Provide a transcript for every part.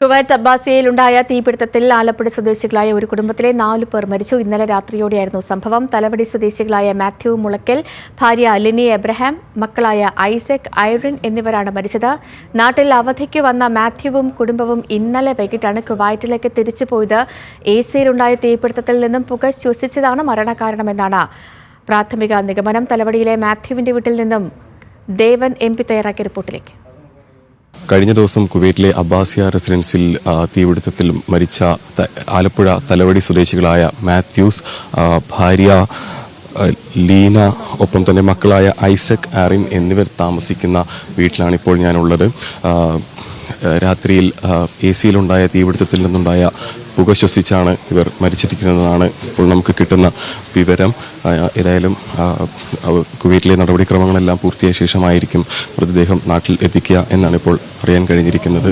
Kuwait അബ്ബാസിയയിലുണ്ടായ തീപിടുത്തത്തിൽ Alappuzha സ്വദേശികളായ ഒരു കുടുംബത്തിലെ 4 പേർ മരിച്ചു. ഇന്നലെ രാത്രിയോടെയായിരുന്നു സംഭവം. തലവടി സ്വദേശികളായ മാത്യു മുളയ്ക്കൽ, ഭാര്യ ലിനി എബ്രഹാം, മക്കളായ ഐസക്, ഐറിൻ എന്നിവരാണ് മരിച്ചത്. നാട്ടിൽ അവധിക്ക് വന്ന മാത്യുവും കുടുംബവും ഇന്നലെ വൈകിട്ടാണ് കുവൈറ്റിലേക്ക് തിരിച്ചുപോയത്. എസിയിലുണ്ടായ തീപിടുത്തത്തിൽ നിന്നും പുക ശ്വസിച്ചതാണ് മരണകാരണമെന്നാണ് പ്രാഥമിക നിഗമനം. തലവടിയിലെ മാത്യുവിന്റെ വീട്ടിൽ നിന്നും ദേവൻ MP തയ്യാറാക്കിയ റിപ്പോർട്ടിലേക്ക്. കഴിഞ്ഞ ദിവസം കുവൈറ്റിലെ അബ്ബാസിയ റെസിഡൻസിൽ തീപിടുത്തത്തിൽ മരിച്ച ആലപ്പുഴ തലവടി സ്വദേശികളായ മാത്യൂസ്, ഭാര്യ ലീന, ഒപ്പം തന്നെ മക്കളായ ഐസക്, ആറിൻ എന്നിവർ താമസിക്കുന്ന വീട്ടിലാണിപ്പോൾ ഞാനുള്ളത്. രാത്രിയിൽ എസിയിലുണ്ടായ തീപിടുത്തത്തിൽ നിന്നുണ്ടായ പുക ശ്വസിച്ചാണ് ഇവർ മരിച്ചിരിക്കുന്നതെന്നാണ് ഇപ്പോൾ നമുക്ക് കിട്ടുന്ന വിവരം. ഏതായാലും കുവൈറ്റിലെ നടപടിക്രമങ്ങളെല്ലാം പൂർത്തിയായ ശേഷമായിരിക്കും മൃതദേഹം നാട്ടിൽ എത്തിക്കുക എന്നാണ് ഇപ്പോൾ അറിയാൻ കഴിഞ്ഞിരിക്കുന്നത്.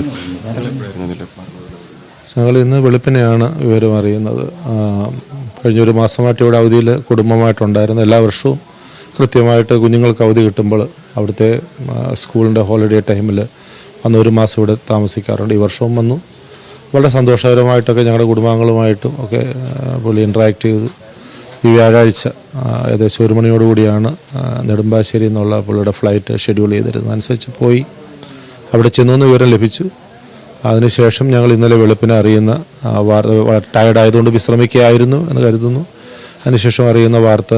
ഞങ്ങൾ ഇന്ന് വെളുപ്പിനെയാണ് വിവരം അറിയുന്നത്. കഴിഞ്ഞൊരു മാസമായിട്ട് ഇവിടെ അവധിയിൽ കുടുംബമായിട്ടുണ്ടായിരുന്നു. എല്ലാ വർഷവും കൃത്യമായിട്ട് കുഞ്ഞുങ്ങൾക്ക് അവധി കിട്ടുമ്പോൾ അവിടുത്തെ സ്കൂളിൻ്റെ ഹോളിഡേ ടൈമിൽ വന്ന് ഒരു മാസം ഇവിടെ താമസിക്കാറുണ്ട്. ഈ വർഷവും വന്നു. വളരെ സന്തോഷകരമായിട്ടൊക്കെ ഞങ്ങളുടെ കുടുംബാംഗങ്ങളുമായിട്ടും ഒക്കെ പുള്ളി ഇൻട്രാക്ട് ചെയ്തു. ഈ വ്യാഴാഴ്ച ഏകദേശം 1 മണിയോടുകൂടിയാണ് നെടുമ്പാശ്ശേരി എന്നുള്ള പുള്ളിയുടെ ഫ്ലൈറ്റ് ഷെഡ്യൂൾ ചെയ്തിരുന്നത്. അനുസരിച്ച് പോയി അവിടെ ചെന്നു വിവരം ലഭിച്ചു. അതിനുശേഷം ഞങ്ങൾ ഇന്നലെ വെളുപ്പിനെ അറിയുന്ന ടയർഡായതുകൊണ്ട് വിശ്രമിക്കുകയായിരുന്നു എന്ന് കരുതുന്നു. അതിനുശേഷം അറിയുന്ന വാർത്ത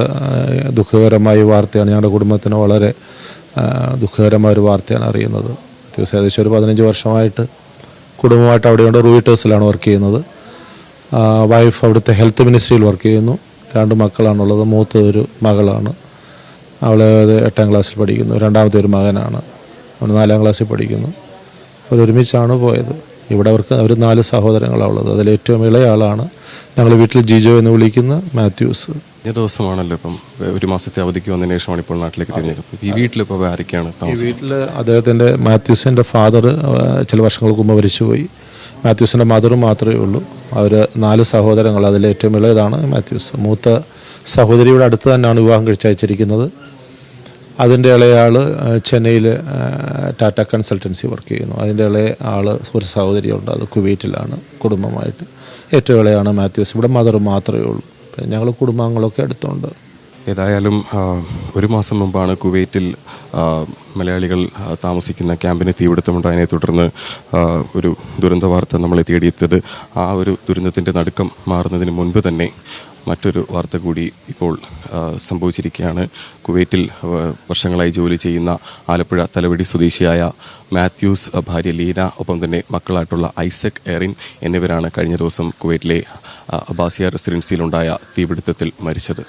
ദുഃഖകരമായ വാർത്തയാണ്. ഞങ്ങളുടെ കുടുംബത്തിന് വളരെ ദുഃഖകരമായൊരു വാർത്തയാണ് അറിയുന്നത്. ഏകദേശം ഒരു 15 വർഷമായിട്ട് കുടുംബമായിട്ട് അവിടെയുണ്ട്. റൂയിട്ടേഴ്സിലാണ് വർക്ക് ചെയ്യുന്നത്. വൈഫ് അവിടുത്തെ ഹെൽത്ത് മിനിസ്ട്രിയിൽ വർക്ക് ചെയ്യുന്നു. 2 മക്കളാണുള്ളത്. മൂത്തൊരു മകളാണ്, അവൾ 8ാം ക്ലാസ്സിൽ പഠിക്കുന്നു. രണ്ടാമത്തെ ഒരു മകനാണ്, അവൻ 4ാം ക്ലാസ്സിൽ പഠിക്കുന്നു. അവരൊരുമിച്ചാണ് പോയത്. ഇവിടെ അവർ 4 സഹോദരങ്ങളാണ് ഉള്ളത്. അതിൽ ഏറ്റവും ഇളയ ആളാണ് ഞങ്ങൾ വീട്ടിൽ ജിജോ എന്ന് വിളിക്കുന്ന മാത്യൂസ്. ഈ ദിവസമാണല്ലോ ഇപ്പം 1 മാസത്തെ അവധിക്ക് വന്നതിന് ശേഷമാണ് ഇപ്പോൾ നാട്ടിലേക്ക് തിരിഞ്ഞത്. ഈ വീട്ടിലിപ്പോൾ ആരൊക്കെയാണ് താമസം? വീട്ടിൽ അദ്ദേഹത്തിൻ്റെ മാത്യൂസിൻ്റെ ഫാദർ ചില വർഷങ്ങൾക്ക് മുമ്പ് മരിച്ചുപോയി. മാത്യൂസിൻ്റെ മദറും മാത്രമേ ഉള്ളൂ. അവർ 4 സഹോദരങ്ങൾ. അതിൽ ഏറ്റവും ഇളയതാണ് മാത്യൂസ്. മൂത്ത സഹോദരിയുടെ അടുത്ത് തന്നെയാണ് വിവാഹം കഴിച്ചയച്ചിരിക്കുന്നത്. അതിൻ്റെ ഇളയ ആൾ ചെന്നൈയിൽ ടാറ്റ കൺസൾട്ടൻസി വർക്ക് ചെയ്യുന്നു. അതിൻ്റെ ഇളയ ആൾ ഒരു സഹോദരിയുണ്ട്, അത് കുവൈറ്റിലാണ് കുടുംബമായിട്ട്. ഏറ്റവും ഇളയാണ് മാത്യൂസ്. ഇവിടെ മദർ മാത്രമേ ഉള്ളൂ. ഞങ്ങൾ കുടുംബാംഗങ്ങളൊക്കെ അടുത്തുണ്ട്. ഏതായാലും 1 മാസം മുമ്പാണ് കുവൈറ്റിൽ മലയാളികൾ താമസിക്കുന്ന ക്യാമ്പിന് തീപിടുത്തമുണ്ടായതിനെ തുടർന്ന് ഒരു ദുരന്ത വാർത്ത നമ്മളെ തേടിയെത്തിയത്. ആ ഒരു ദുരന്തത്തിൻ്റെ നടുക്കം മാറുന്നതിന് മുൻപ് തന്നെ മറ്റൊരു വാർത്ത കൂടി ഇപ്പോൾ സംഭവിച്ചിരിക്കുകയാണ്. കുവൈറ്റിൽ വർഷങ്ങളായി ജോലി ചെയ്യുന്ന ആലപ്പുഴ തലവടി സ്വദേശിയായ മാത്യൂസ്, ഭാര്യ ലീന, ഒപ്പം തന്നെ മക്കളായിട്ടുള്ള ഐസക്, എറിൻ എന്നിവരാണ് കഴിഞ്ഞ ദിവസം കുവൈറ്റിലെ അബ്ബാസിയ റെസിഡൻസിയിലുണ്ടായ തീപിടുത്തത്തിൽ മരിച്ചത്.